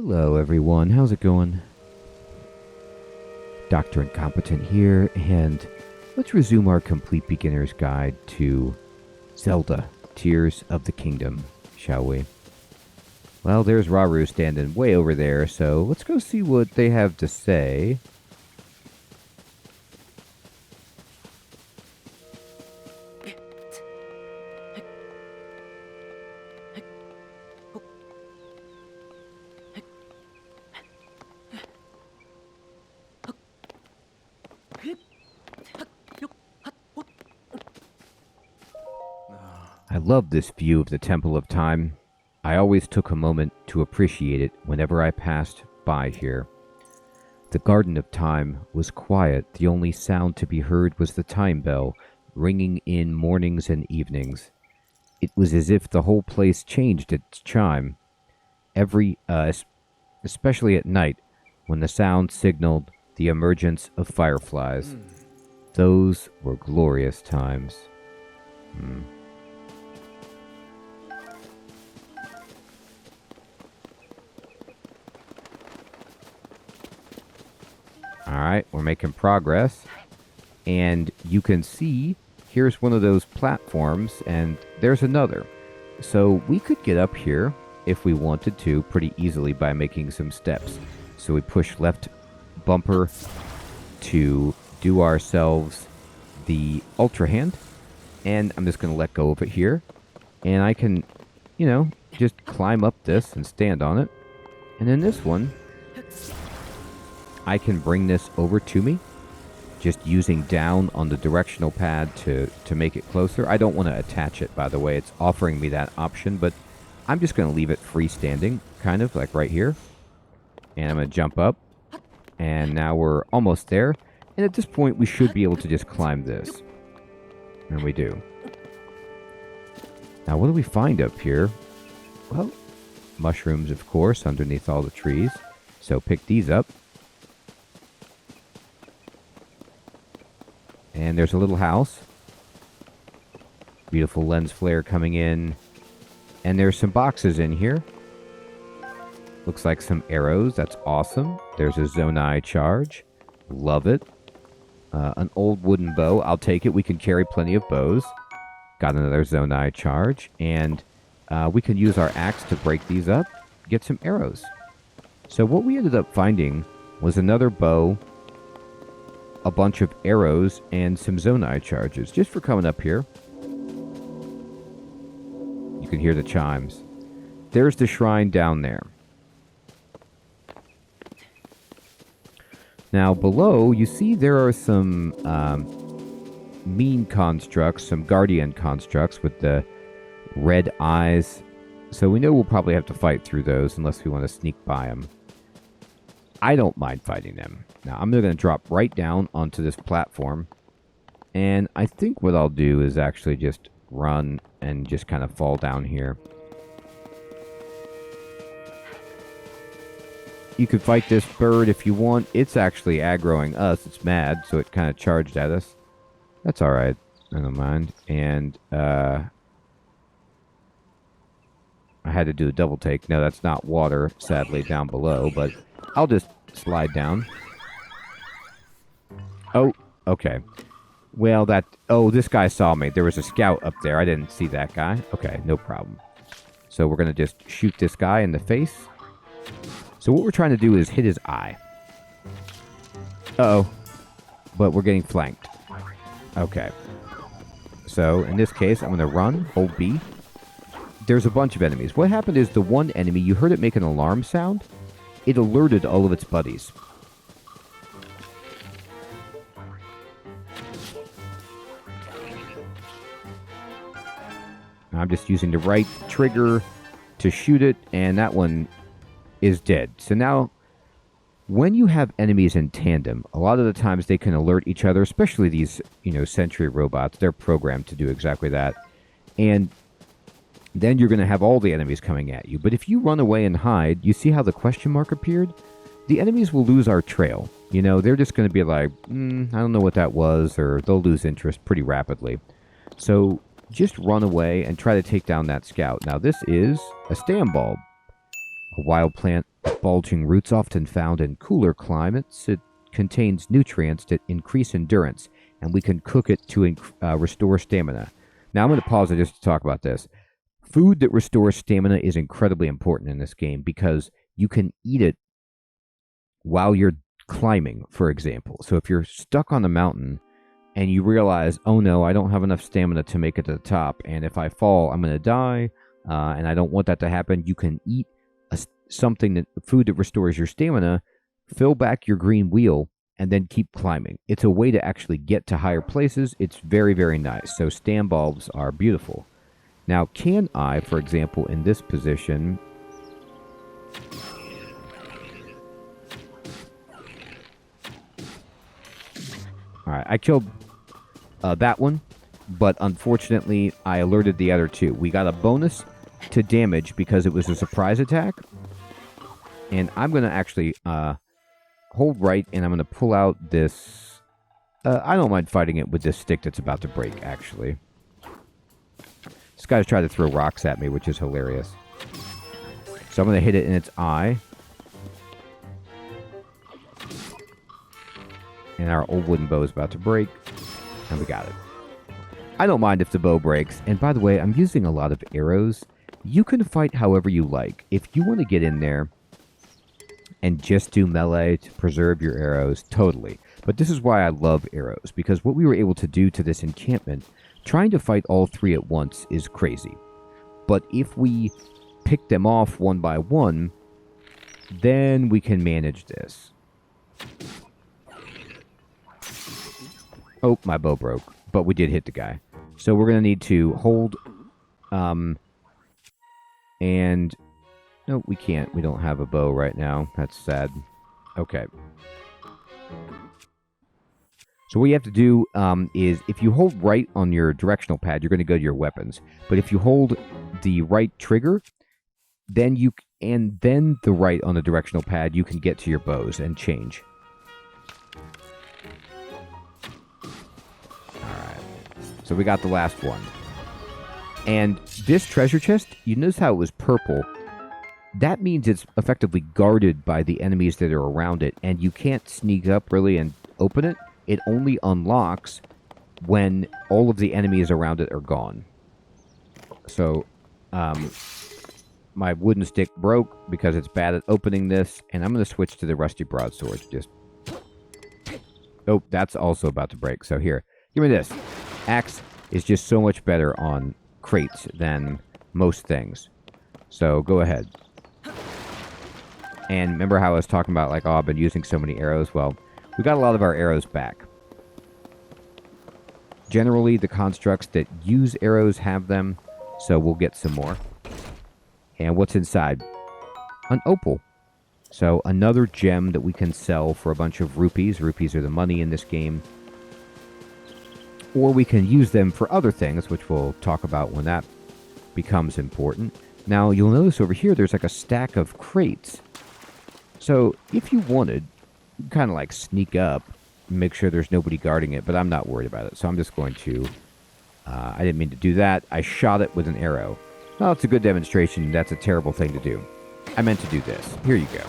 Hello everyone, how's it going? Dr. Incompetent here, and let's resume our complete beginner's guide to Zelda, Tears of the Kingdom, shall we? Well, there's Rauru standing way over there, so let's go see what they have to say. I love this view of the Temple of Time. I always took a moment to appreciate it whenever I passed by here. The Garden of Time was quiet. The only sound to be heard was the time bell ringing in mornings and evenings. It was as if the whole place changed its chime, especially at night when the sound signaled the emergence of fireflies. Those were glorious times. Alright, we're making progress. And you can see, here's one of those platforms, and there's another. So we could get up here, if we wanted to, pretty easily by making some steps. So we push left bumper to do ourselves the Ultra Hand. And I'm just going to let go of it here. And I can, just climb up this and stand on it. And then this one, I can bring this over to me, just using down on the directional pad to make it closer. I don't want to attach it, by the way. It's offering me that option, but I'm just going to leave it freestanding, kind of like right here. And I'm going to jump up, and now we're almost there. And at this point, we should be able to just climb this. And we do. Now, what do we find up here? Well, mushrooms, of course, underneath all the trees. So pick these up. And there's a little house. Beautiful lens flare coming in. And there's some boxes in here. Looks like some arrows. That's awesome. There's a Zonai charge. Love it. An old wooden bow. I'll take it. We can carry plenty of bows. Got another Zonai charge. And we can use our axe to break these up. Get some arrows. So what we ended up finding was another bow, a bunch of arrows, and some Zonai charges, just for coming up here. You can hear the chimes. There's the shrine down there. Now, below, you see there are some mean constructs, some guardian constructs with the red eyes. So we know we'll probably have to fight through those unless we want to sneak by them. I don't mind fighting them. Now, I'm going to drop right down onto this platform. And I think what I'll do is actually just run and just kind of fall down here. You can fight this bird if you want. It's actually aggroing us. It's mad, so it kind of charged at us. That's alright. I don't mind. And, I had to do a double take. No, that's not water, sadly, down below, but I'll just slide down. Oh, okay. Well, this guy saw me. There was a scout up there. I didn't see that guy. Okay, no problem. So we're going to just shoot this guy in the face. So what we're trying to do is hit his eye. Uh-oh. But we're getting flanked. Okay. So, in this case, I'm going to run, hold B. There's a bunch of enemies. What happened is the one enemy, you heard it make an alarm sound. It alerted all of its buddies. I'm just using the right trigger to shoot it, and that one is dead. So now, when you have enemies in tandem, a lot of the times they can alert each other, especially these, sentry robots. They're programmed to do exactly that. And then you're going to have all the enemies coming at you. But if you run away and hide, you see how the question mark appeared? The enemies will lose our trail. They're just going to be like, I don't know what that was, or they'll lose interest pretty rapidly. So just run away and try to take down that scout. Now, this is a stam bulb. A wild plant with bulging roots often found in cooler climates. It contains nutrients that increase endurance, and we can cook it to restore stamina. Now I'm going to pause it just to talk about this. Food that restores stamina is incredibly important in this game because you can eat it while you're climbing, for example. So if you're stuck on the mountain and you realize, oh no, I don't have enough stamina to make it to the top, and if I fall, I'm going to die, and I don't want that to happen, you can eat food that restores your stamina, fill back your green wheel, and then keep climbing. It's a way to actually get to higher places. It's very, very nice. So stam bulbs are beautiful. Now, can I, for example, in this position... Alright, I killed that one, but unfortunately, I alerted the other two. We got a bonus to damage because it was a surprise attack. And I'm going to actually hold right, and I'm going to pull out this... I don't mind fighting it with this stick that's about to break, actually. This guy's trying to throw rocks at me, which is hilarious. So I'm going to hit it in its eye. And our old wooden bow is about to break. And we got it. I don't mind if the bow breaks. And by the way, I'm using a lot of arrows. You can fight however you like. If you want to get in there and just do melee to preserve your arrows, totally. But this is why I love arrows. Because what we were able to do to this enchantment, trying to fight all three at once is crazy. But if we pick them off one by one, then we can manage this. Oh, my bow broke. But we did hit the guy. So we're going to need to hold... and... No, we can't. We don't have a bow right now. That's sad. Okay. So what you have to do is, if you hold right on your directional pad, you're going to go to your weapons. But if you hold the right trigger, then the right on the directional pad, you can get to your bows and change. Alright. So we got the last one. And this treasure chest, you notice how it was purple. That means it's effectively guarded by the enemies that are around it, and you can't sneak up really and open it. It only unlocks when all of the enemies around it are gone. So, my wooden stick broke because it's bad at opening this, and I'm going to switch to the rusty broadsword. Oh, that's also about to break. So here, give me this. Axe is just so much better on crates than most things. So, go ahead. And remember how I was talking about, like, oh, I've been using so many arrows? Well, we got a lot of our arrows back. Generally, the constructs that use arrows have them, so we'll get some more. And what's inside? An opal. So, another gem that we can sell for a bunch of rupees. Rupees are the money in this game. Or we can use them for other things, which we'll talk about when that becomes important. Now, you'll notice over here, there's like a stack of crates. So, if you wanted, you can kind of like sneak up and make sure there's nobody guarding it, but I'm not worried about it. So I'm just going to, I didn't mean to do that. I shot it with an arrow. Well, it's a good demonstration. That's a terrible thing to do. I meant to do this. Here you go.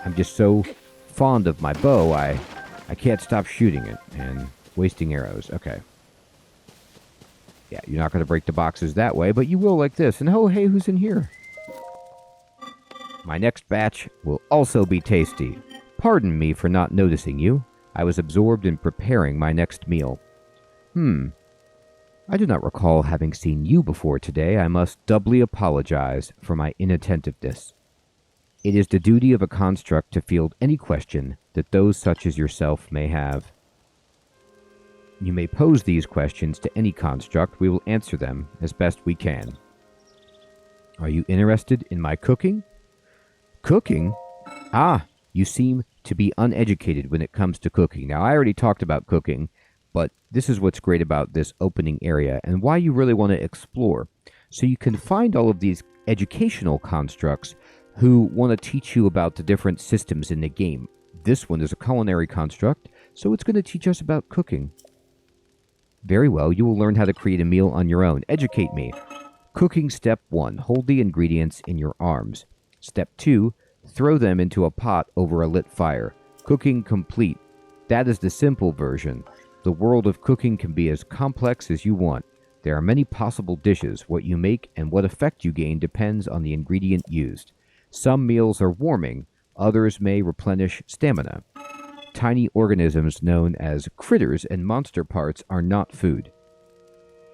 I'm just so fond of my bow, I can't stop shooting it and wasting arrows. Okay. Yeah, you're not going to break the boxes that way, but you will like this. And oh, hey, who's in here? My next batch will also be tasty. Pardon me for not noticing you. I was absorbed in preparing my next meal. I do not recall having seen you before today. I must doubly apologize for my inattentiveness. It is the duty of a construct to field any question that those such as yourself may have. You may pose these questions to any construct. We will answer them as best we can. Are you interested in my cooking? Cooking? Ah, you seem to be uneducated when it comes to cooking. Now, I already talked about cooking, but this is what's great about this opening area and why you really want to explore. So you can find all of these educational constructs who want to teach you about the different systems in the game. This one is a culinary construct, so it's going to teach us about cooking. Very well, you will learn how to create a meal on your own. Educate me. Cooking step 1. Hold the ingredients in your arms. Step 2, throw them into a pot over a lit fire. Cooking complete. That is the simple version. The world of cooking can be as complex as you want. There are many possible dishes. What you make and what effect you gain depends on the ingredient used. Some meals are warming, others may replenish stamina. Tiny organisms known as critters and monster parts are not food.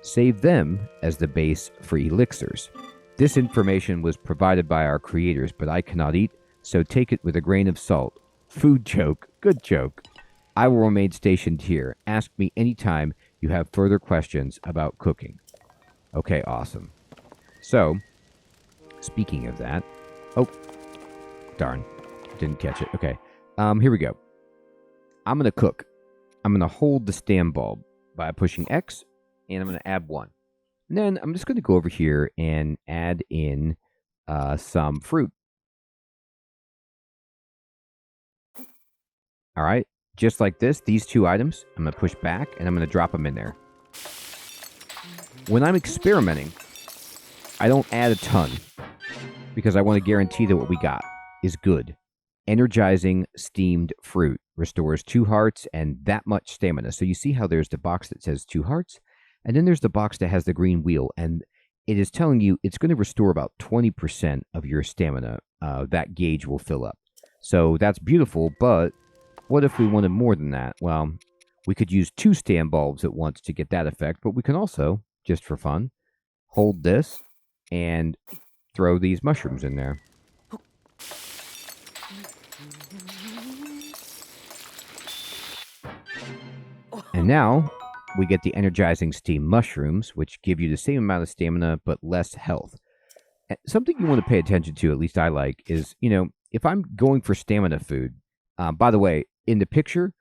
Save them as the base for elixirs. This information was provided by our creators, but I cannot eat, so take it with a grain of salt. Food joke. Good joke. I will remain stationed here. Ask me anytime you have further questions about cooking. Okay, awesome. So, speaking of that... Oh, darn. Didn't catch it. Okay. Here we go. I'm going to cook. I'm going to hold the stand bulb by pushing X, and I'm going to add 1. And then I'm just going to go over here and add in some fruit. All right. Just like this, these 2 items, I'm going to push back, and I'm going to drop them in there. When I'm experimenting, I don't add a ton, because I want to guarantee that what we got is good. Energizing steamed fruit restores 2 hearts and that much stamina. So you see how there's the box that says 2 hearts, and then there's the box that has the green wheel, and it is telling you it's going to restore about 20% of your stamina. That gauge will fill up. So that's beautiful, but what if we wanted more than that? Well, we could use 2 stand bulbs at once to get that effect, but we can also, just for fun, hold this and throw these mushrooms in there. And now we get the energizing steam mushrooms, which give you the same amount of stamina but less health. Something you want to pay attention to, at least I like, is, if I'm going for stamina food, by the way, in the picture,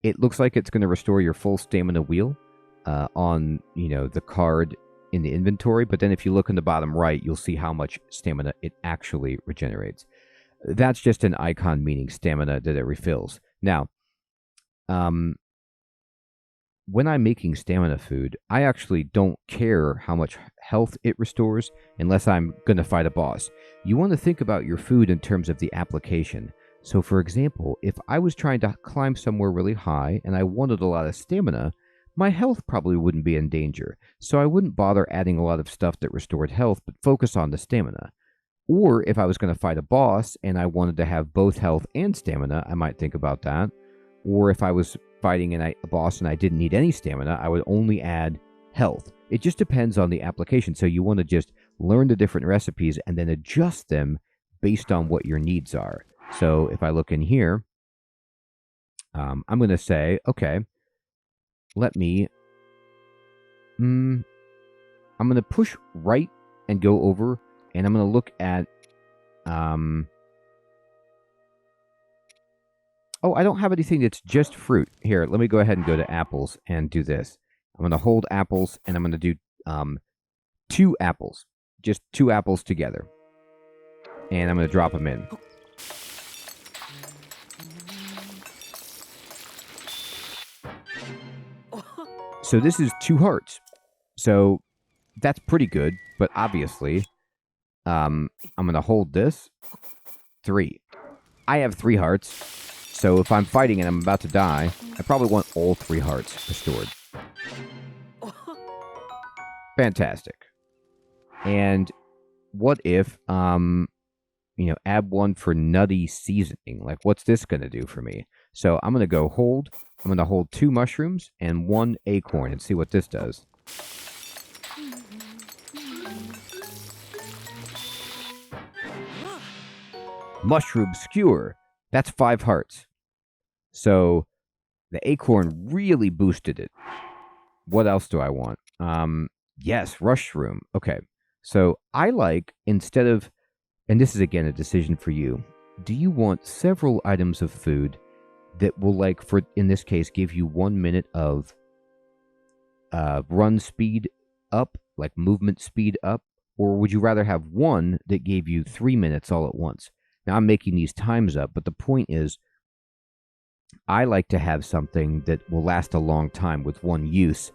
it looks like it's going to restore your full stamina wheel on, the card in the inventory. But then if you look in the bottom right, you'll see how much stamina it actually regenerates. That's just an icon meaning stamina that it refills. Now, when I'm making stamina food, I actually don't care how much health it restores unless I'm going to fight a boss. You want to think about your food in terms of the application. So, for example, if I was trying to climb somewhere really high and I wanted a lot of stamina, my health probably wouldn't be in danger. So I wouldn't bother adding a lot of stuff that restored health, but focus on the stamina. Or if I was going to fight a boss and I wanted to have both health and stamina, I might think about that. Or if I was fighting a boss and I didn't need any stamina, I would only add health. It just depends on the application. So you want to just learn the different recipes and then adjust them based on what your needs are. So if I look in here, I'm going to say, okay, let me, I'm going to push right and go over, and I'm going to look at, oh, I don't have anything that's just fruit. Here, let me go ahead and go to apples and do this. I'm going to hold apples, and I'm going to do 2 apples. Just 2 apples together. And I'm going to drop them in. So this is 2 hearts. So that's pretty good, but obviously, I'm going to hold this. 3. I have 3 hearts. So if I'm fighting and I'm about to die, I probably want all 3 hearts restored. Fantastic. And what if, add 1 for nutty seasoning? Like, what's this going to do for me? So I'm going to go hold. I'm going to hold 2 mushrooms and 1 acorn and see what this does. Mushroom skewer. That's 5 hearts. So the acorn really boosted it. What else do I want? Yes, mushroom. Okay. So I like, instead of, and this is again a decision for you, do you want several items of food that will, like, for in this case, give you 1 minute of run speed up, like movement speed up? Or would you rather have 1 that gave you 3 minutes all at once? Now, I'm making these times up, but the point is, I like to have something that will last a long time with 1 use,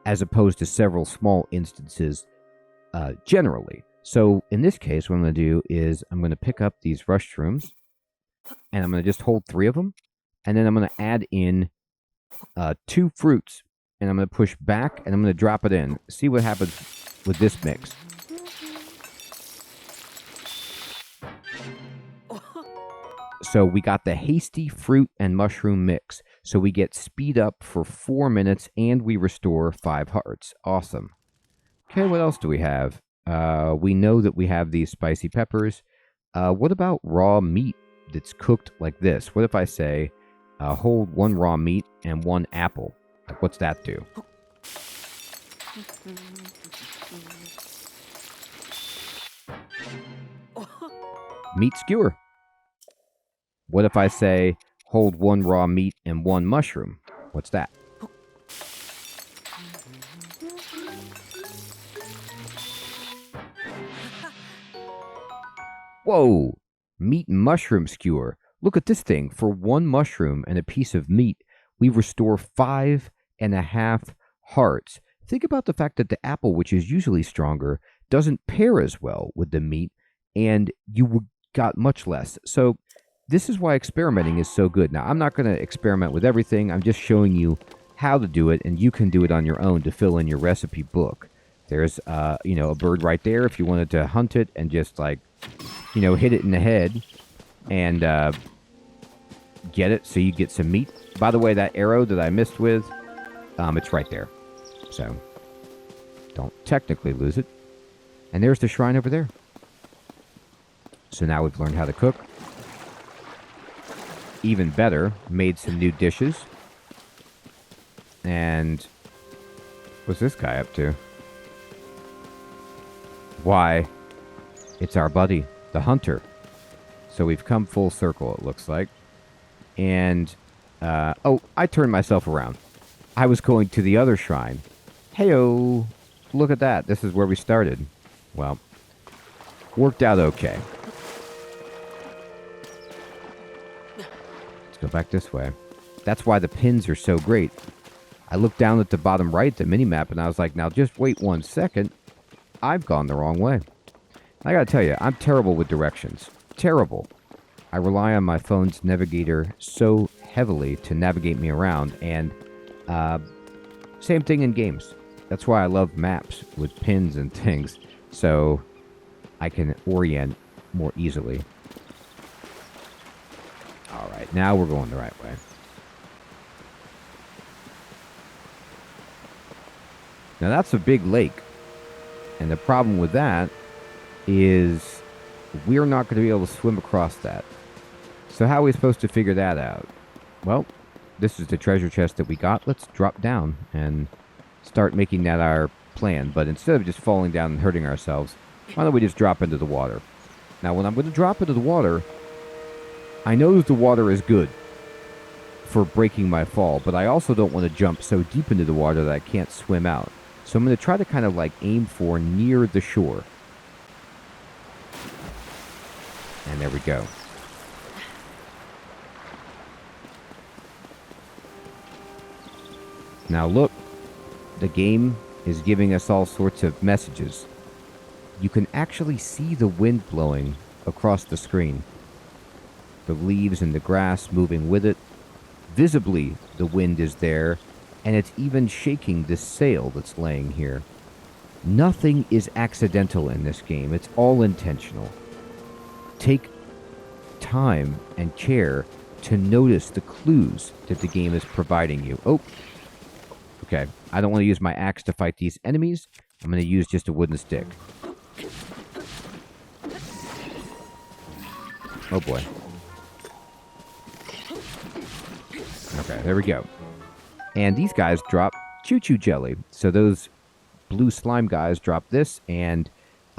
as opposed to several small instances generally. So in this case, what I'm going to do is I'm going to pick up these mushrooms, and I'm going to just hold 3 of them, and then I'm going to add in 2 fruits, and I'm going to push back, and I'm going to drop it in. See what happens with this mix. So we got the hasty fruit and mushroom mix. So we get speed up for 4 minutes, and we restore 5 hearts. Awesome. Okay, what else do we have? We know that we have these spicy peppers. What about raw meat that's cooked like this? What if I say, hold 1 raw meat and 1 apple? Like, what's that do? Meat skewer. What if I say, hold 1 raw meat and 1 mushroom? What's that? Whoa! Meat and mushroom skewer. Look at this thing. For 1 mushroom and a piece of meat, we restore 5.5 hearts. Think about the fact that the apple, which is usually stronger, doesn't pair as well with the meat, and you got much less. So this is why experimenting is so good. Now, I'm not going to experiment with everything. I'm just showing you how to do it, and you can do it on your own to fill in your recipe book. There's, a bird right there if you wanted to hunt it and just, hit it in the head and get it so you get some meat. By the way, that arrow that I missed with, it's right there. So, don't technically lose it. And there's the shrine over there. So now we've learned how to cook. Even better, made some new dishes. And what's this guy up to? Why, it's our buddy, the hunter. So we've come full circle, it looks like. And, I turned myself around. I was going to the other shrine. Hey-o, look at that. This is where we started. Well, worked out okay. Let's go back this way. That's why the pins are so great. I looked down at the bottom right, the mini-map, and I was like, now just wait 1 second. I've gone the wrong way. I gotta tell you, I'm terrible with directions. Terrible. I rely on my phone's navigator so heavily to navigate me around, and same thing in games. That's why I love maps with pins and things, so I can orient more easily. Alright, now we're going the right way. Now that's a big lake, and the problem with that is we're not going to be able to swim across that. So how are we supposed to figure that out? Well, this is the treasure chest that we got. Let's drop down and start making that our plan. But instead of just falling down and hurting ourselves, why don't we just drop into the water? Now, when I'm going to drop into the water, I know that the water is good for breaking my fall, but I also don't want to jump so deep into the water that I can't swim out. So I'm going to try to kind of aim for near the shore. And there we go. Now look, the game is giving us all sorts of messages. You can actually see the wind blowing across the screen. The leaves and the grass moving with it. Visibly, the wind is there, and it's even shaking this sail that's laying here. Nothing is accidental in this game. It's all intentional. Take time and care to notice the clues that the game is providing you. Oh, okay. I don't want to use my axe to fight these enemies. I'm going to use just a wooden stick. Oh boy. Okay, there we go. And these guys drop choo-choo jelly. So those blue slime guys drop this, and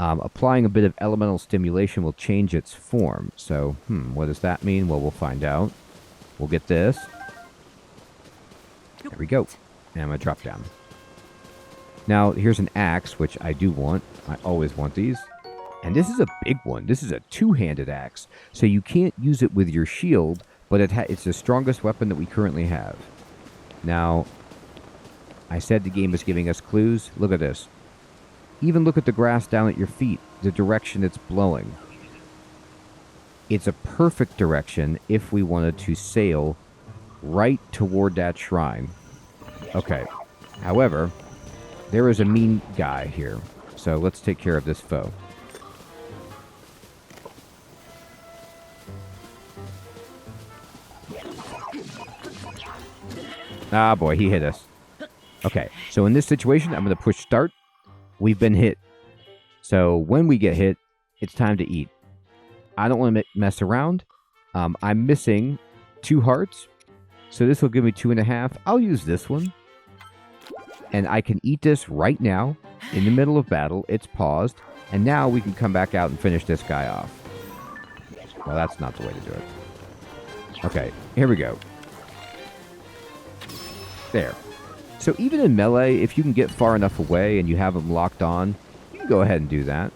applying a bit of elemental stimulation will change its form. So, what does that mean? Well, we'll find out. We'll get this. There we go. And I'm going to drop down. Now, here's an axe, which I do want. I always want these. And this is a big one. This is a two-handed axe. So you can't use it with your shield, but it's the strongest weapon that we currently have. Now, I said the game is giving us clues. Look at this. Even look at the grass down at your feet, the direction it's blowing. It's a perfect direction if we wanted to sail right toward that shrine. Okay. However, there is a mean guy here. So let's take care of this foe. Ah, boy, he hit us. Okay, so in this situation, I'm going to push start. We've been hit. So when we get hit, it's time to eat. I don't want to mess around. I'm missing 2 hearts. So this will give me 2.5. I'll use this one. And I can eat this right now. In the middle of battle. It's paused. And now we can come back out and finish this guy off. Well, that's not the way to do it. Okay, here we go. There. So even in melee, if you can get far enough away and you have them locked on, you can go ahead and do that.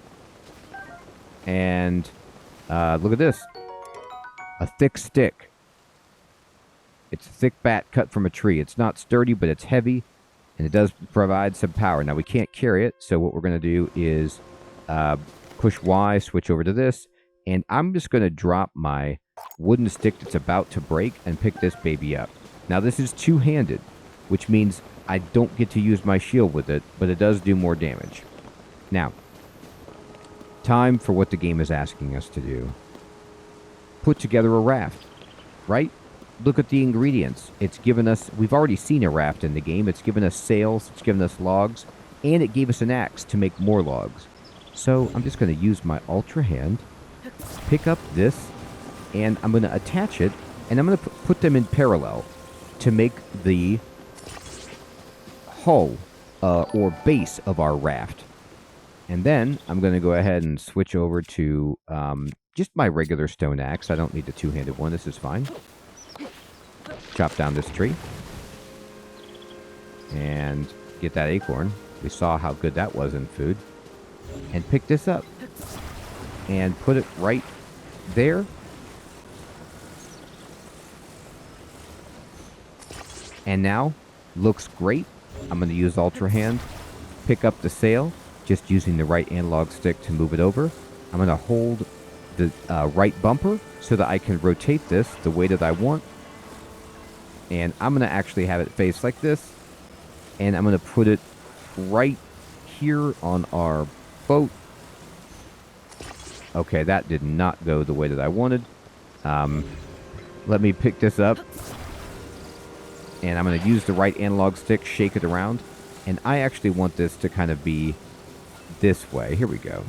And look at this. A thick stick. It's a thick bat cut from a tree. It's not sturdy, but it's heavy, and it does provide some power. Now, we can't carry it, so what we're going to do is push Y, switch over to this, and I'm just going to drop my wooden stick that's about to break and pick this baby up. Now, this is two-handed, which means I don't get to use my shield with it, but it does do more damage. Now, time for what the game is asking us to do. Put together a raft, right? Look at the ingredients. It's given us, we've already seen a raft in the game. It's given us sails, it's given us logs, and it gave us an axe to make more logs. So I'm just going to use my Ultra Hand, pick up this, and I'm going to attach it, and I'm going to put them in parallel to make the hull or base of our raft. And then I'm going to go ahead and switch over to just my regular stone axe. I don't need the two-handed one. This is fine. Chop down this tree. And get that acorn. We saw how good that was in food. And pick this up. And put it right there. And now, looks great. I'm going to use Ultra Hand. Pick up the sail. Just using the right analog stick to move it over. I'm going to hold the right bumper so that I can rotate this the way that I want. And I'm going to actually have it face like this. And I'm going to put it right here on our boat. Okay, that did not go the way that I wanted. Let me pick this up. And I'm going to use the right analog stick, shake it around. And I actually want this to kind of be this way. Here we go.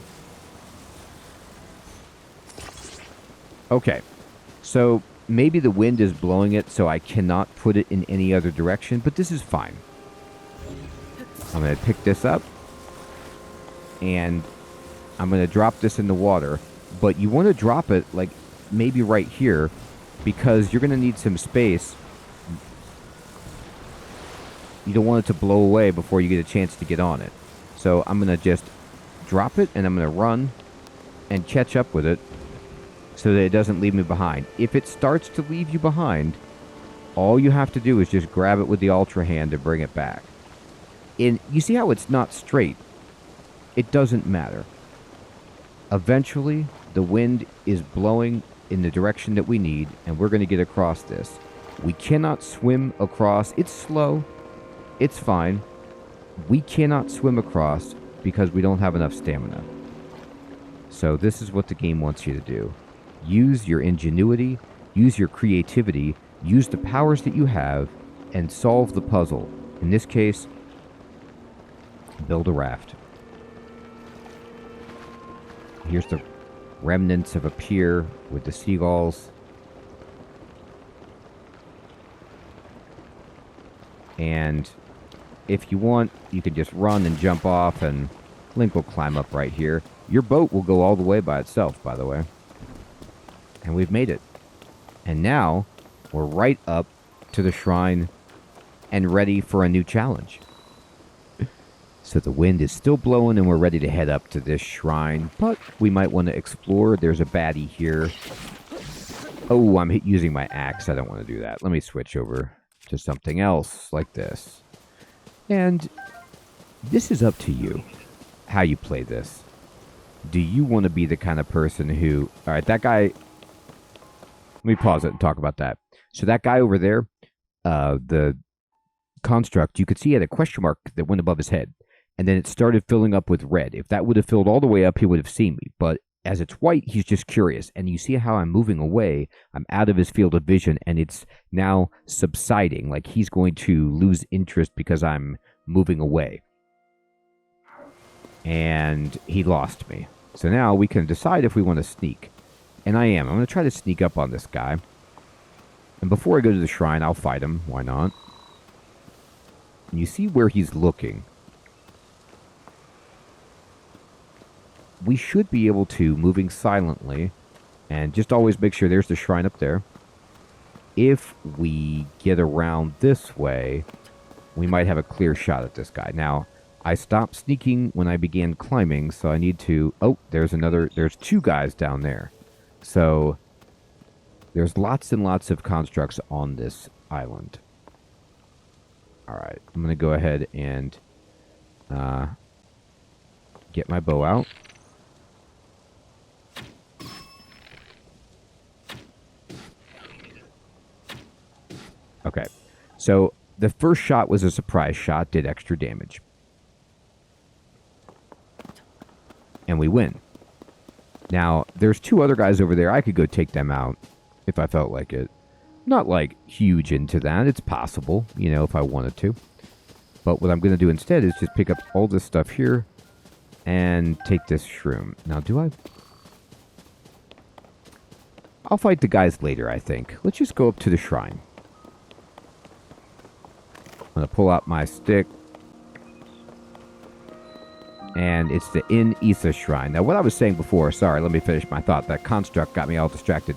Okay. So maybe the wind is blowing it, so I cannot put it in any other direction, but this is fine. I'm going to pick this up. And I'm going to drop this in the water. But you want to drop it, like, maybe right here, because you're going to need some space. You don't want it to blow away before you get a chance to get on it. So I'm going to just drop it, and I'm going to run and catch up with it so that it doesn't leave me behind. If it starts to leave you behind, all you have to do is just grab it with the Ultra Hand and bring it back. And you see how it's not straight? It doesn't matter. Eventually, the wind is blowing in the direction that we need, and we're going to get across this. We cannot swim across. It's slow. It's fine. We cannot swim across because we don't have enough stamina. So this is what the game wants you to do. Use your ingenuity, use your creativity, use the powers that you have, and solve the puzzle. In this case, build a raft. Here's the remnants of a pier with the seagulls. And if you want, you can just run and jump off, and Link will climb up right here. Your boat will go all the way by itself, by the way. And we've made it. And now, we're right up to the shrine and ready for a new challenge. So the wind is still blowing, and we're ready to head up to this shrine. But we might want to explore. There's a baddie here. Oh, I'm using my axe. I don't want to do that. Let me switch over to something else like this. And this is up to you. how you play this. Do you want to be the kind of person who... All right, that guy... Let me pause it and talk about that. So that guy over there, the construct, you could see he had a question mark that went above his head. And then it started filling up with red. If that would have filled all the way up, he would have seen me. But as it's white, he's just curious. And you see how I'm moving away. I'm out of his field of vision, and it's now subsiding. Like he's going to lose interest because I'm moving away. And he lost me. So now we can decide if we want to sneak. And I am. I'm going to try to sneak up on this guy. And before I go to the shrine, I'll fight him. Why not? And you see where he's looking. We should be able to, moving silently, and just always make sure there's the shrine up there. If we get around this way, we might have a clear shot at this guy. Now, I stopped sneaking when I began climbing, so I need to... Oh, there's two guys down there. So, there's lots and lots of constructs on this island. Alright, I'm going to go ahead and get my bow out. Okay, so the first shot was a surprise shot, did extra damage. And we win. Now, there's two other guys over there. I could go take them out if I felt like it. Not like huge into that. It's possible, you know, if I wanted to. But what I'm going to do instead is just pick up all this stuff here and take this shroom. Now, do I... I'll fight the guys later, I think. Let's just go up to the shrine. I'm going to pull out my stick. And it's the In Isa Shrine. Now, what I was saying before, sorry, let me finish my thought. That construct got me all distracted.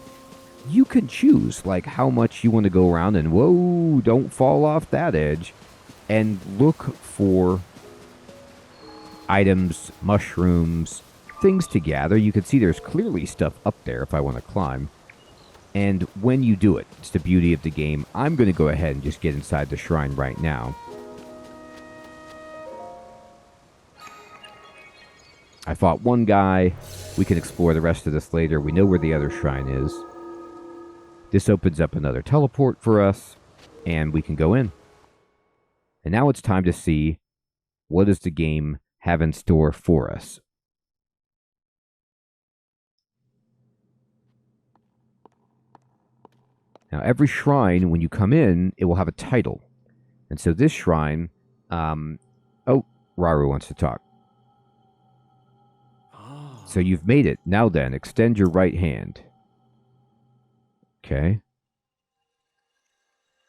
You can choose, like, how much you want to go around and, whoa, don't fall off that edge. And look for items, mushrooms, things to gather. You can see there's clearly stuff up there if I want to climb. And when you do it, it's the beauty of the game. I'm going to go ahead and just get inside the shrine right now. I fought one guy. We can explore the rest of this later. We know where the other shrine is. This opens up another teleport for us, and we can go in. And now it's time to see what does the game have in store for us. Now, every shrine, when you come in, it will have a title. And so this shrine... oh, Raru wants to talk. So you've made it. Now then, extend your right hand. Okay.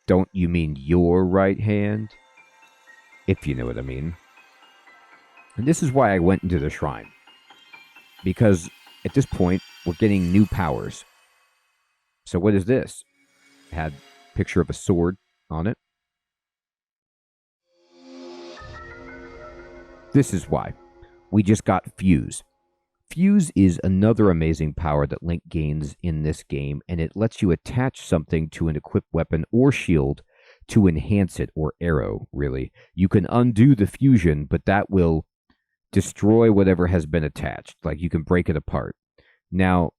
Don't you mean your right hand? If you know what I mean. And this is why I went into the shrine. Because at this point, we're getting new powers. So what is this? It had a picture of a sword on it. This is why. We just got Fuse. Fuse is another amazing power that Link gains in this game, and it lets you attach something to an equipped weapon or shield to enhance it, or arrow, really. You can undo the fusion, but that will destroy whatever has been attached. Like, you can break it apart. Now,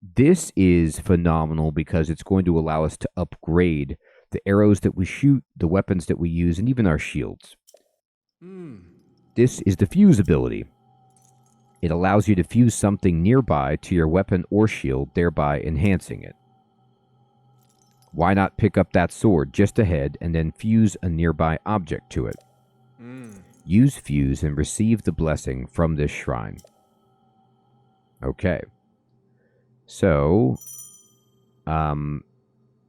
this is phenomenal because it's going to allow us to upgrade the arrows that we shoot, the weapons that we use, and even our shields. This is the Fuse ability. It allows you to fuse something nearby to your weapon or shield, thereby enhancing it. Why not pick up that sword just ahead and then fuse a nearby object to it? Use Fuse and receive the blessing from this shrine. Okay. So,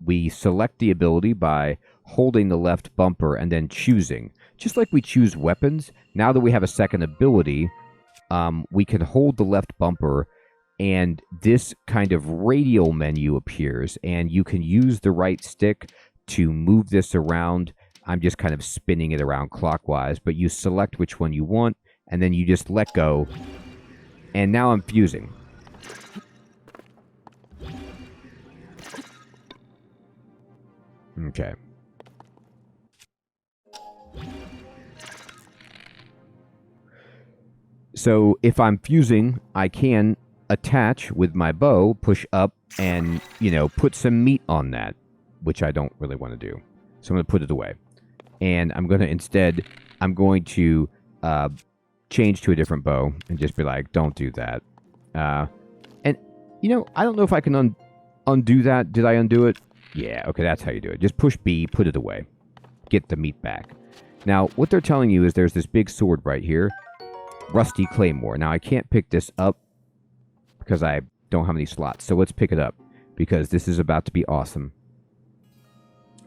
we select the ability by holding the left bumper and then choosing. Just like we choose weapons, now that we have a second ability... we can hold the left bumper and this kind of radial menu appears and you can use the right stick to move this around. I'm just kind of spinning it around clockwise, but you select which one you want and then you just let go. And now I'm fusing. Okay. So if I'm fusing, I can attach with my bow, push up, and, put some meat on that, which I don't really want to do. So I'm going to put it away. And I'm going to change to a different bow and just be like, don't do that. And, I don't know if I can undo that. Did I undo it? Yeah, okay, that's how you do it. Just push B, put it away. Get the meat back. Now, what they're telling you is there's this big sword right here. Rusty Claymore. Now, I can't pick this up because I don't have any slots. So let's pick it up because this is about to be awesome.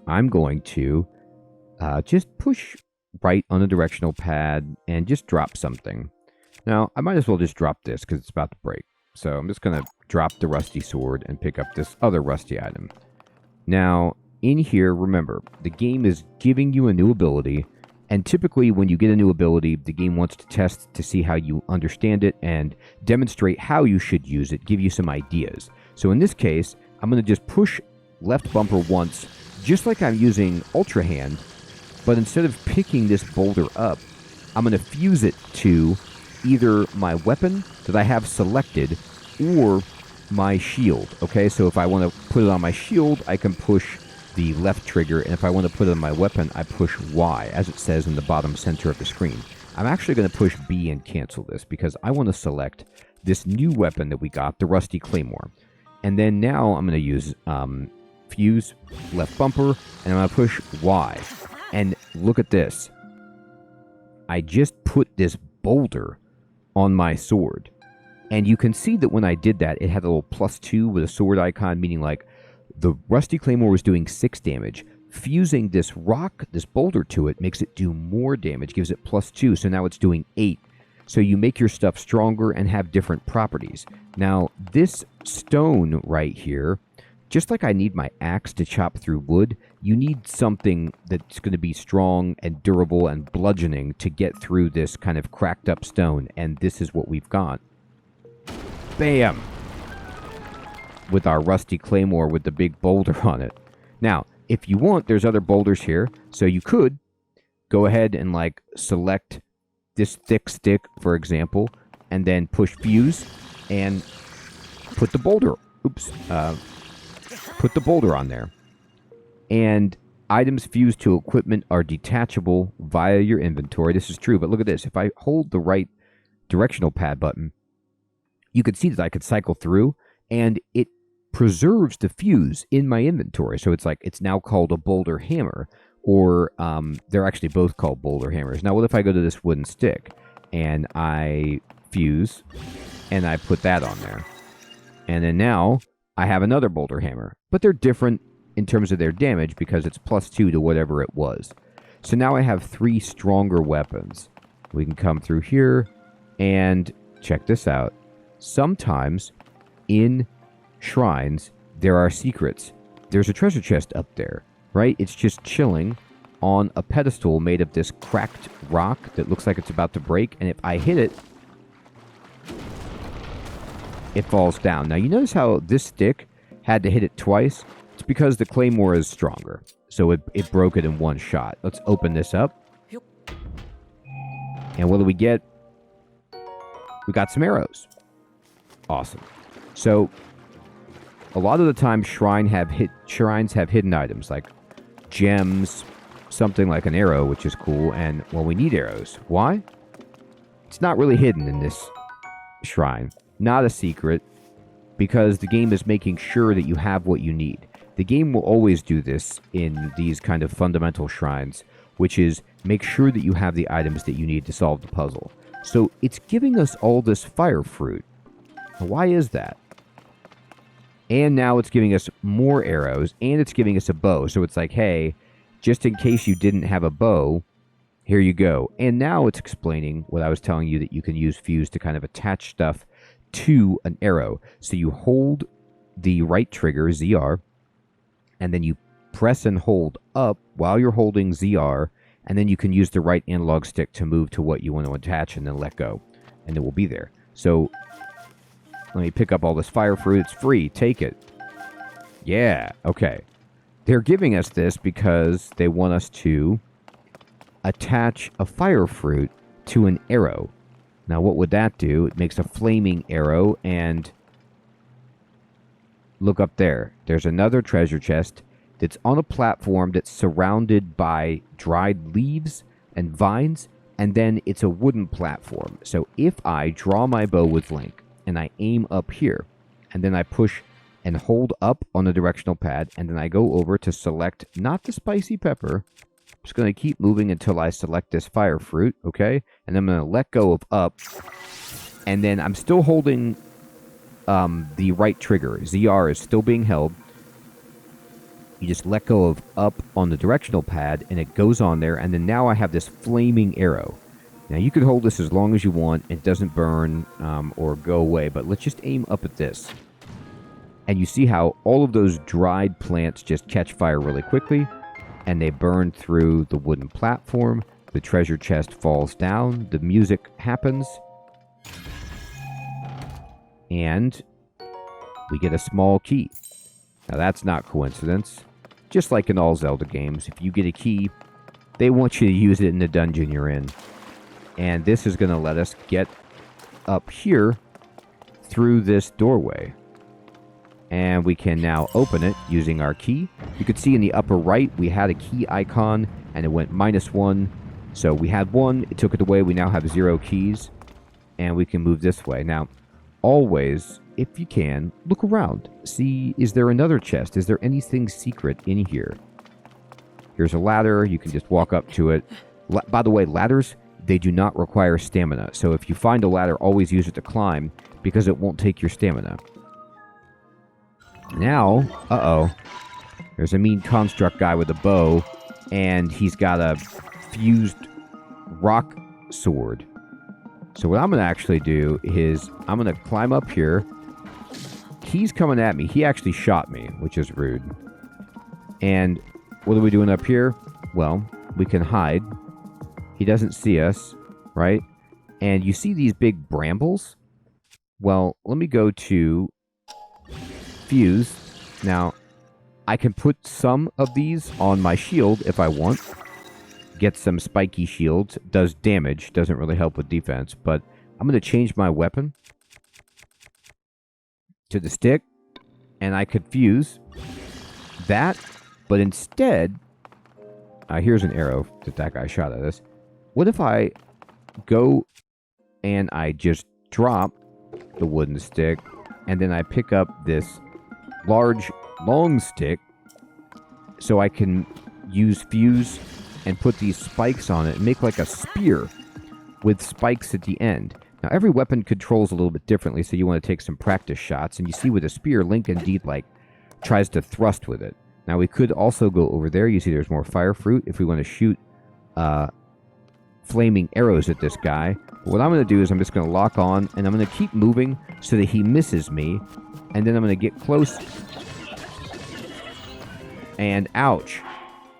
I'm going to just push right on the directional pad and just drop something. Now, I might as well just drop this because it's about to break. So I'm just going to drop the rusty sword and pick up this other rusty item. Now, in here, remember, the game is giving you a new ability. And typically, when you get a new ability, the game wants to test to see how you understand it and demonstrate how you should use it, give you some ideas. So in this case, I'm going to just push left bumper once, just like I'm using Ultra Hand, but instead of picking this boulder up, I'm going to fuse it to either my weapon that I have selected or my shield. Okay, so if I want to put it on my shield, I can push the left trigger, and if I want to put it on my weapon, I push Y, as it says in the bottom center of the screen. I'm actually going to push B and cancel this because I want to select this new weapon that we got, the Rusty Claymore. And then now I'm going to use fuse, left bumper, and I'm going to push Y. And look at this. I just put this boulder on my sword. And you can see that when I did that, it had a little +2 with a sword icon, meaning like the Rusty Claymore was doing 6 damage. Fusing this rock, this boulder to it, makes it do more damage, gives it +2, so now it's doing 8. So you make your stuff stronger and have different properties. Now, this stone right here, just like I need my axe to chop through wood, you need something that's going to be strong and durable and bludgeoning to get through this kind of cracked up stone, and this is what we've got. Bam! With our Rusty Claymore with the big boulder on it. Now, if you want, there's other boulders here, so you could go ahead and like select this thick stick, for example, and then push fuse and put the boulder. Put the boulder on there. And items fused to equipment are detachable via your inventory. This is true, but look at this. If I hold the right directional pad button, you can see that I could cycle through, and it preserves the fuse in my inventory. So it's like, it's now called a boulder hammer, or they're actually both called boulder hammers. Now, what if I go to this wooden stick and I fuse and I put that on there? And then now I have another boulder hammer, but they're different in terms of their damage because it's +2 to whatever it was. So now I have 3 stronger weapons. We can come through here and check this out. Sometimes in shrines, there are secrets. There's a treasure chest up there, right? It's just chilling on a pedestal made of this cracked rock that looks like it's about to break, and if I hit it, it falls down. Now, you notice how this stick had to hit it twice? It's because the Claymore is stronger, so it broke it in one shot. Let's open this up. And what do we get? We got some arrows. Awesome. So, a lot of the time, shrines have hidden items, like gems, something like an arrow, which is cool, and, well, we need arrows. Why? It's not really hidden in this shrine. Not a secret, because the game is making sure that you have what you need. The game will always do this in these kind of fundamental shrines, which is make sure that you have the items that you need to solve the puzzle. So it's giving us all this fire fruit. Why is that? And now it's giving us more arrows, and it's giving us a bow. So it's like, hey, just in case you didn't have a bow, here you go. And now it's explaining what I was telling you, that you can use fuse to kind of attach stuff to an arrow. So you hold the right trigger, ZR, and then you press and hold up while you're holding ZR, and then you can use the right analog stick to move to what you want to attach and then let go, and it will be there. So let me pick up all this fire fruit. It's free. Take it. Yeah. Okay. They're giving us this because they want us to attach a fire fruit to an arrow. Now, what would that do? It makes a flaming arrow, and look up there. There's another treasure chest that's on a platform that's surrounded by dried leaves and vines, and then it's a wooden platform. So if I draw my bow with Link, and I aim up here, and then I push and hold up on the directional pad, and then I go over to select not the spicy pepper. I'm just going to keep moving until I select this fire fruit, okay? And I'm going to let go of up, and then I'm still holding the right trigger. ZR is still being held. You just let go of up on the directional pad, and it goes on there, and then now I have this flaming arrow. Now, you can hold this as long as you want. It doesn't burn or go away, but let's just aim up at this. And you see how all of those dried plants just catch fire really quickly, and they burn through the wooden platform. The treasure chest falls down. The music happens. And we get a small key. Now, that's not coincidence. Just like in all Zelda games, if you get a key, they want you to use it in the dungeon you're in. And this is going to let us get up here through this doorway. And we can now open it using our key. You could see in the upper right, we had a key icon, and it went -1. So we had 1, it took it away, we now have 0 keys. And we can move this way. Now, always, if you can, look around. See, is there another chest? Is there anything secret in here? Here's a ladder. You can just walk up to it. By the way, ladders, they do not require stamina. So if you find a ladder, always use it to climb, because it won't take your stamina. Now, there's a mean construct guy with a bow, and he's got a fused rock sword. So what I'm going to actually do is I'm going to climb up here. He's coming at me. He actually shot me, which is rude. And what are we doing up here? Well, we can hide. He doesn't see us, right? And you see these big brambles? Well, let me go to fuse. Now, I can put some of these on my shield if I want. Get some spiky shields. Does damage. Doesn't really help with defense. But I'm going to change my weapon to the stick. And I could fuse that. But instead, here's an arrow that guy shot at us. What if I go and I just drop the wooden stick, and then I pick up this large, long stick, so I can use fuse and put these spikes on it and make like a spear with spikes at the end. Now, every weapon controls a little bit differently, so you want to take some practice shots. And you see with a spear, Link indeed tries to thrust with it. Now, we could also go over there. You see there's more fire fruit if we want to shoot flaming arrows at this guy. But what I'm going to do is I'm just going to lock on, and I'm going to keep moving so that he misses me. And then I'm going to get close. And ouch.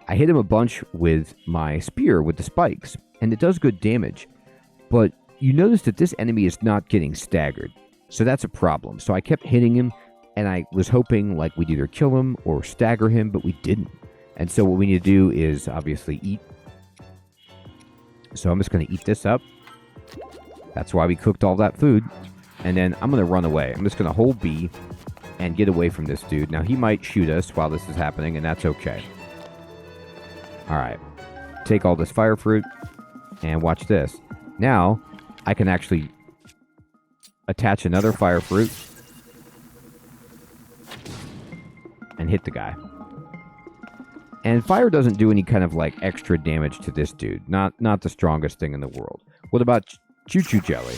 I hit him a bunch with my spear with the spikes, and it does good damage. But you notice that this enemy is not getting staggered. So that's a problem. So I kept hitting him, and I was hoping we'd either kill him or stagger him, but we didn't. And so what we need to do is obviously eat. So I'm just going to eat this up. That's why we cooked all that food. And then I'm going to run away. I'm just going to hold B and get away from this dude. Now, he might shoot us while this is happening, and that's okay. All right. Take all this fire fruit, and watch this. Now, I can actually attach another fire fruit and hit the guy. And fire doesn't do any kind of extra damage to this dude. Not the strongest thing in the world. What about choo-choo jelly?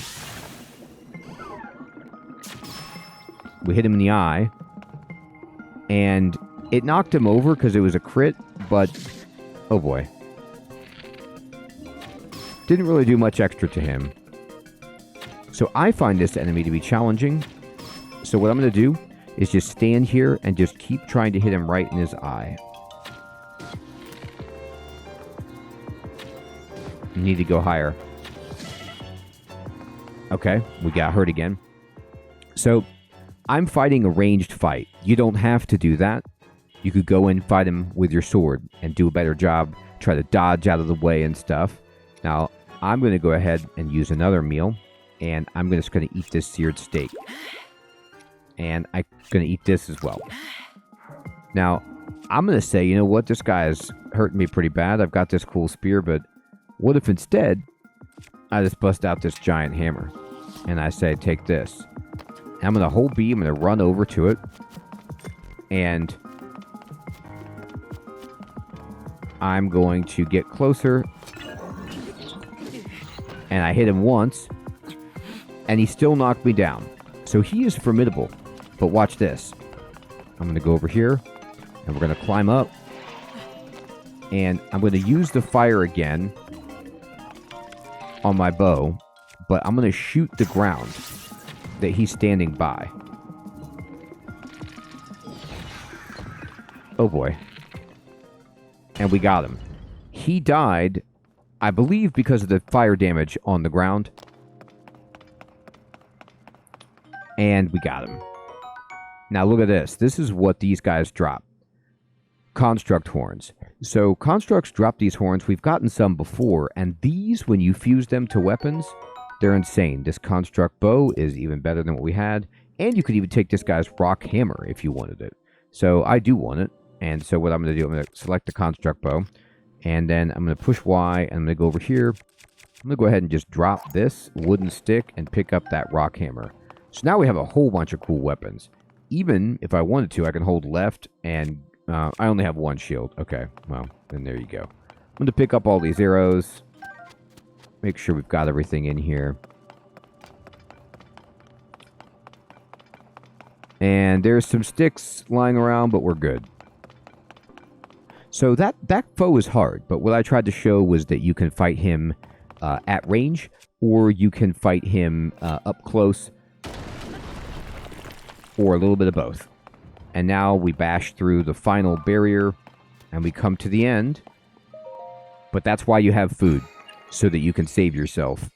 We hit him in the eye, and it knocked him over because it was a crit, but oh boy. Didn't really do much extra to him. So I find this enemy to be challenging. So what I'm going to do is just stand here and just keep trying to hit him right in his eye. Need to go higher. Okay, we got hurt again. So I'm fighting a ranged fight. You don't have to do that. You could go and fight him with your sword and do a better job. Try to dodge out of the way and stuff. Now, I'm going to go ahead and use another meal. And I'm just going to eat this seared steak. And I'm going to eat this as well. Now, I'm going to say, you know what? This guy is hurting me pretty bad. I've got this cool spear, but what if instead I just bust out this giant hammer? And I say, take this. And I'm going to hold B. I'm going to run over to it. And I'm going to get closer. And I hit him once. And he still knocked me down. So he is formidable. But watch this. I'm going to go over here. And we're going to climb up. And I'm going to use the fire again on my bow. But I'm going to shoot the ground that he's standing by. Oh boy. And we got him. He died, I believe, because of the fire damage on the ground. And we got him. Now look at this. This is what these guys drop. Construct horns. So constructs drop these horns. We've gotten some before. And these, when you fuse them to weapons, they're insane. This construct bow is even better than what we had. And you could even take this guy's rock hammer if you wanted it. So I do want it. And so what I'm going to do, I'm going to select the construct bow. And then I'm going to push Y. And I'm going to go over here. I'm going to go ahead and just drop this wooden stick and pick up that rock hammer. So now we have a whole bunch of cool weapons. Even if I wanted to, I can hold left and I only have one shield. Okay, well, then there you go. I'm going to pick up all these arrows. Make sure we've got everything in here. And there's some sticks lying around, but we're good. So that foe is hard, but what I tried to show was that you can fight him at range, or you can fight him up close, or a little bit of both. And now we bash through the final barrier, and we come to the end. But that's why you have food, so that you can save yourself.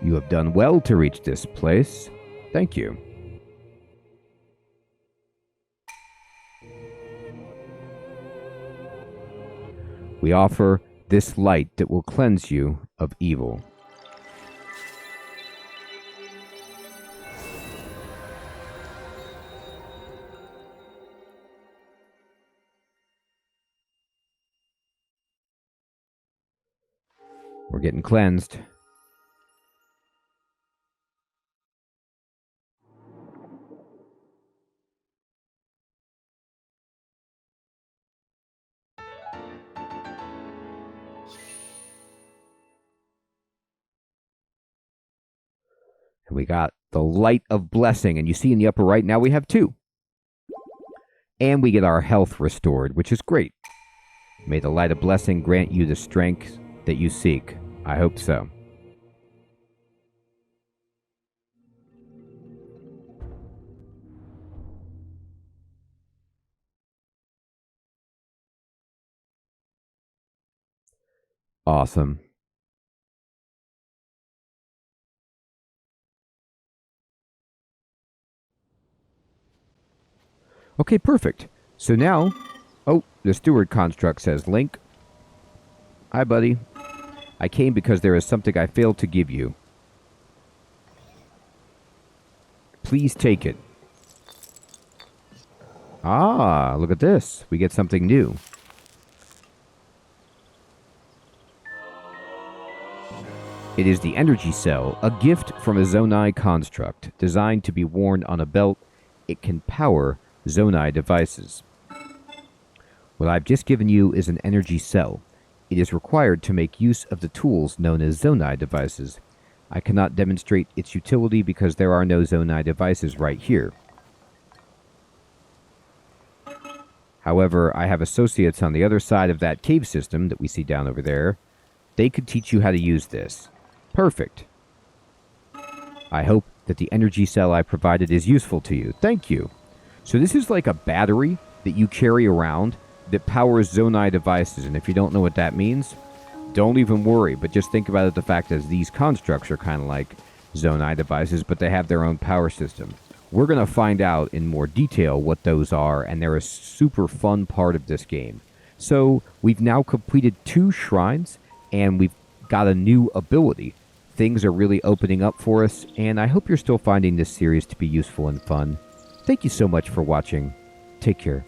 You have done well to reach this place. Thank you. We offer this light that will cleanse you of evil. We're getting cleansed. And we got the light of blessing. And you see in the upper right, now we have 2. And we get our health restored, which is great. May the light of blessing grant you the strength that you seek. I hope so. Awesome. Okay, perfect. So now, oh, the steward construct says, Link. Hi, buddy. I came because there is something I failed to give you. Please take it. Ah, look at this. We get something new. It is the energy cell, a gift from a Zonai construct. Designed to be worn on a belt, it can power Zonai devices. What I've just given you is an energy cell. It is required to make use of the tools known as Zonai devices. I cannot demonstrate its utility because there are no Zonai devices right here. However, I have associates on the other side of that cave system that we see down over there. They could teach you how to use this. Perfect. I hope that the energy cell I provided is useful to you. Thank you. So this is like a battery that you carry around that powers Zonai devices. And if you don't know what that means, don't even worry. But just think about it, the fact that these constructs are kind of like Zonai devices, but they have their own power system. We're going to find out in more detail what those are, and they're a super fun part of this game. So we've now completed 2 shrines, and we've got a new ability. Things are really opening up for us, and I hope you're still finding this series to be useful and fun. Thank you so much for watching. Take care.